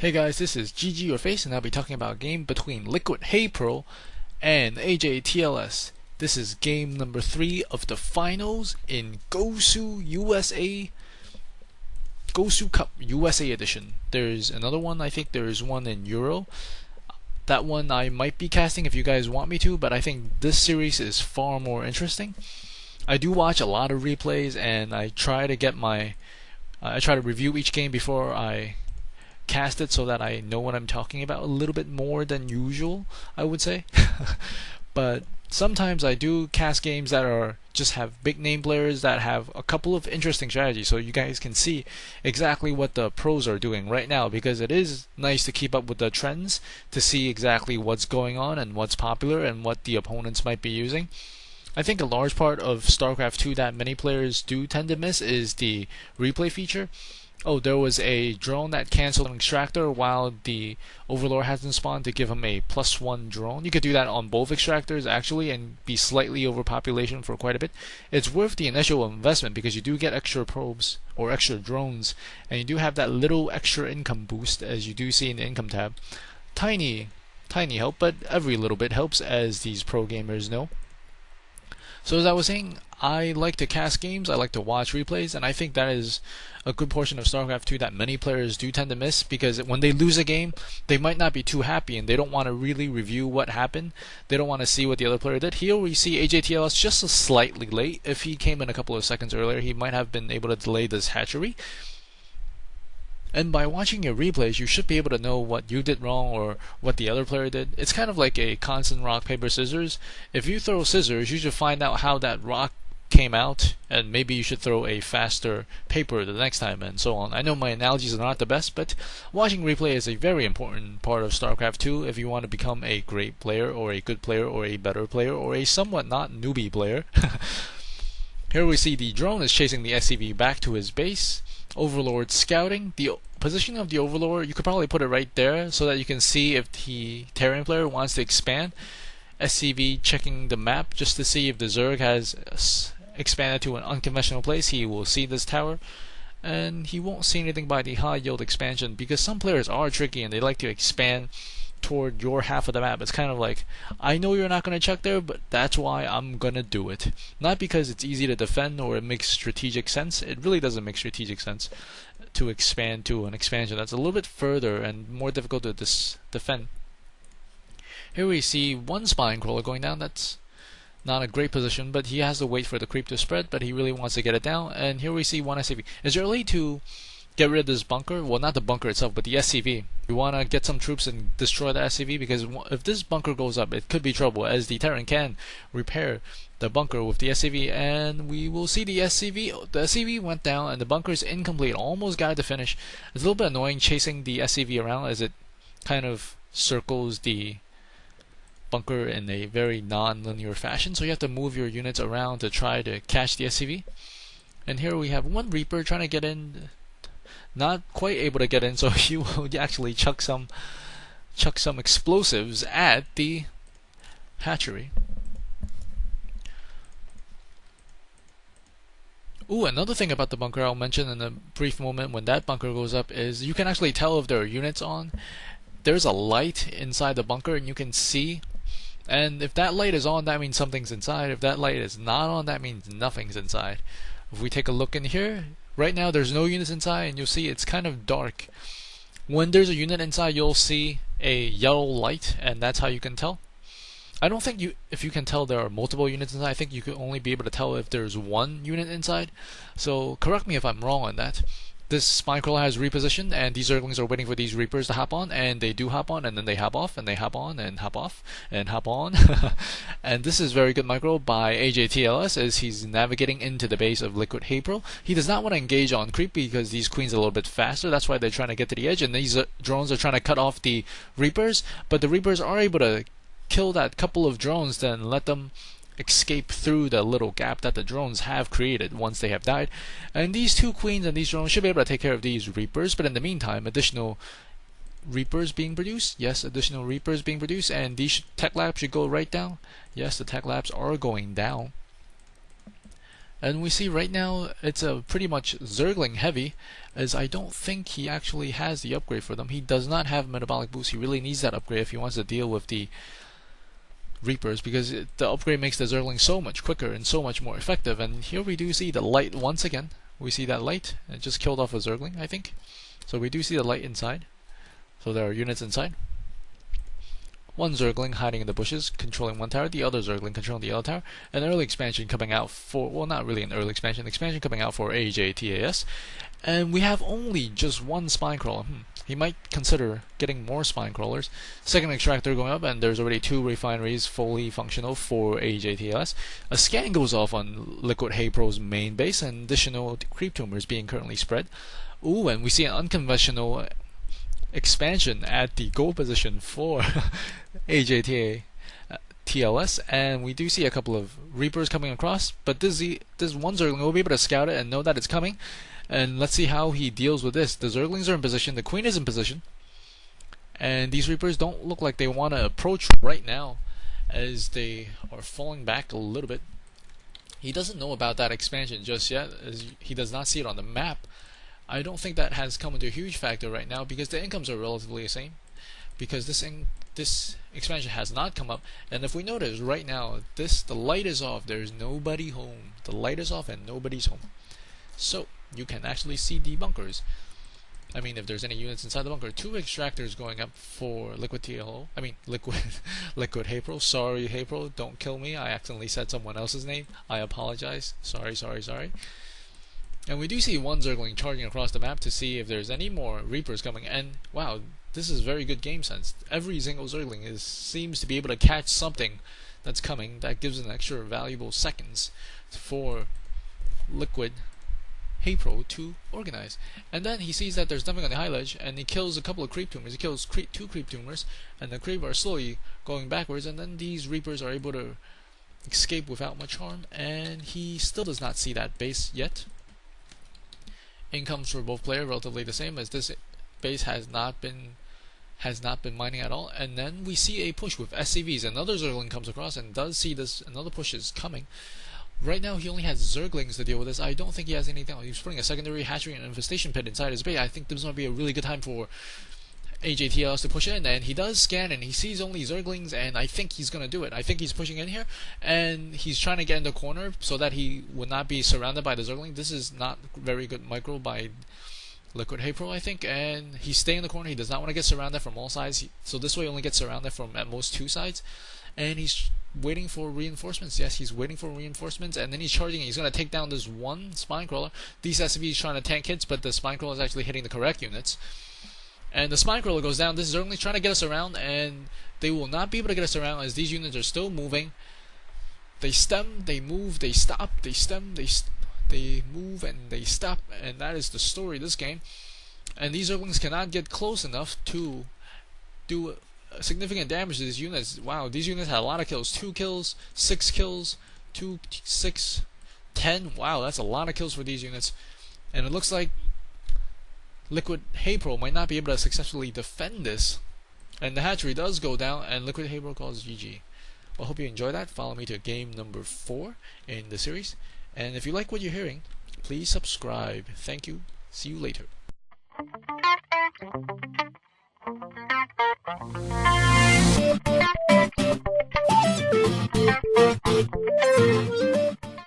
Hey guys, this is ggurface and I'll be talking about a game between LiquidHayprO and ajtls. This is game number 3 of the finals in Gosu Cup USA edition. There's another one, I think there's one in Euro. That one I might be casting if you guys want me to, but I think this series is far more interesting. I do watch a lot of replays and I try to review each game before I cast it so that I know what I'm talking about a little bit more than usual, I would say. But sometimes I do cast games that are just have big name players that have a couple of interesting strategies, so you guys can see exactly what the pros are doing right now, because it is nice to keep up with the trends to see exactly what's going on and what's popular and what the opponents might be using. I think a large part of Starcraft 2 that many players do tend to miss is the replay feature. Oh, there was a drone that canceled an extractor while the Overlord hasn't spawned to give him a +1 drone. You could do that on both extractors actually and be slightly overpopulation for quite a bit. It's worth the initial investment because you do get extra probes or extra drones, and you do have that little extra income boost as you do see in the income tab. Tiny help, but every little bit helps, as these pro gamers know. So as I was saying, I like to cast games, I like to watch replays, and I think that is a good portion of Starcraft 2 that many players do tend to miss, because when they lose a game, they might not be too happy and they don't want to really review what happened. They don't want to see what the other player did. Here we see ajtls just slightly late. If he came in a couple of seconds earlier, he might have been able to delay this hatchery. And by watching your replays, you should be able to know what you did wrong or what the other player did. It's kind of like a constant rock, paper, scissors. If you throw scissors, you should find out how that rock came out, and maybe you should throw a faster paper the next time, and so on. I know my analogies are not the best, but watching replay is a very important part of StarCraft 2 if you want to become a great player or a good player or a better player or a somewhat not newbie player. Here we see the drone is chasing the SCV back to his base. Overlord scouting. The positioning of the Overlord, you could probably put it right there so that you can see if the Terran player wants to expand. SCV checking the map just to see if the Zerg has expanded to an unconventional place. He will see this tower, and he won't see anything by the high yield expansion, because some players are tricky and they like to expand toward your half of the map. It's kind of like, I know you're not going to check there, but that's why I'm going to do it. Not because it's easy to defend or it makes strategic sense. It really doesn't make strategic sense to expand to an expansion that's a little bit further and more difficult to defend. Here we see one spine crawler going down. That's not a great position, but he has to wait for the creep to spread, but he really wants to get it down. And here we see one SCV. It's early to get rid of this bunker. Well, not the bunker itself, but the SCV. You want to get some troops and destroy the SCV, because if this bunker goes up, it could be trouble, as the Terran can repair the bunker with the SCV. And we will see the SCV. The SCV went down and the bunker is incomplete. Almost got to finish. It's a little bit annoying chasing the SCV around as it kind of circles the bunker in a very non-linear fashion, so you have to move your units around to try to catch the SCV. And here we have one Reaper trying to get in, not quite able to get in, so he will actually chuck some explosives at the hatchery. Ooh, another thing about the bunker I'll mention in a brief moment when that bunker goes up is you can actually tell if there are units on. There's a light inside the bunker and you can see, and if that light is on, that means something's inside. If that light is not on, that means nothing's inside. If we take a look in here, right now there's no units inside, and you'll see it's kind of dark. When there's a unit inside, you'll see a yellow light, and that's how you can tell. I don't think if you can tell there are multiple units inside, I think you could only be able to tell if there's one unit inside. So correct me if I'm wrong on that. This spine crawler has repositioned, and these Zerglings are waiting for these Reapers to hop on, and they do hop on, and then they hop off, and they hop on, and hop off, and hop on. And this is very good micro by ajtls as he's navigating into the base of LiquidHayprO. He does not want to engage on creep because these queens are a little bit faster. That's why they're trying to get to the edge, and these drones are trying to cut off the Reapers, but the Reapers are able to kill that couple of drones, then let them escape through the little gap that the drones have created once they have died. And these two queens and these drones should be able to take care of these Reapers, but in the meantime, additional Reapers being produced. Yes, additional Reapers being produced, and these tech labs should go right down. Yes, the tech labs are going down. And we see right now it's a pretty much Zergling heavy, as I don't think he actually has the upgrade for them. He does not have metabolic boost. He really needs that upgrade if he wants to deal with the Reapers, because the upgrade makes the Zergling so much quicker and so much more effective. And here we do see the light once again. We see that light. It just killed off a Zergling, I think. So we do see the light inside. So there are units inside. One Zergling hiding in the bushes, controlling one tower, the other Zergling controlling the other tower. An early expansion coming out for, well, not really an early expansion coming out for ajtls. And we have only just one spine crawler. He might consider getting more spine crawlers. Second extractor going up, and there's already 2 refineries fully functional for ajtls. A scan goes off on LiquidHayprO's main base, and additional creep tumors being currently spread. Ooh, and we see an unconventional expansion at the goal position for ajtls, and we do see a couple of Reapers coming across, but this one Zergling will be able to scout it and know that it's coming. And let's see how he deals with this. The Zerglings are in position, the Queen is in position, and these Reapers don't look like they want to approach right now, as they are falling back a little bit. He doesn't know about that expansion just yet, as he does not see it on the map. I don't think that has come into a huge factor right now, because the incomes are relatively the same, because this expansion has not come up. And if we notice right now, the light is off, there's nobody home. The light is off and nobody's home. So you can actually see the bunkers. I mean, if there's any units inside the bunker. 2 extractors going up for LiquidHayprO. Sorry, HayprO, don't kill me. I accidentally said someone else's name. I apologize. Sorry. And we do see one Zergling charging across the map to see if there's any more Reapers coming. And wow, this is very good game sense. Every single Zergling seems to be able to catch something that's coming. That gives an extra valuable seconds for LiquidHayprO to organize. And then he sees that there's nothing on the high ledge, and he kills a couple of creep tumors. He kills 2 creep tumors, and the creep are slowly going backwards, and then these Reapers are able to escape without much harm, and he still does not see that base yet. Incomes for both players relatively the same, as this base has not been mining at all. And then we see a push with SCVs. Another Zergling comes across and does see this. Another push is coming. Right now he only has Zerglings to deal with this. I don't think he has anything else. He's putting a secondary hatchery and infestation pit inside his base. I think this might be a really good time for ajtls to push in, and he does scan and he sees only Zerglings, and I think he's gonna do it. I think he's pushing in here, and he's trying to get in the corner so that he would not be surrounded by the Zergling. This is not very good micro by LiquidHayprO, I think, and he's staying in the corner. He does not want to get surrounded from all sides, so this way he only gets surrounded from at most 2 sides, and he's waiting for reinforcements. Yes, he's waiting for reinforcements, and then he's charging. He's going to take down this one spine crawler. These SCVs trying to tank hits, but the spine crawler is actually hitting the correct units. And the spine crawler goes down. This is certainly trying to get us around, and they will not be able to get us around as these units are still moving. They stem, they move, they stop, they stem, they move, and they stop, and that is the story of this game. And these Zerglings cannot get close enough to do significant damage to these units. Wow, these units had a lot of kills. 2 kills, 6 kills, 2, 6, 10. Wow, that's a lot of kills for these units. And it looks like LiquidHayprO might not be able to successfully defend this. And the hatchery does go down, and LiquidHayprO calls GG. Well, I hope you enjoyed that. Follow me to game number 4 in the series. And if you like what you're hearing, please subscribe. Thank you. See you later.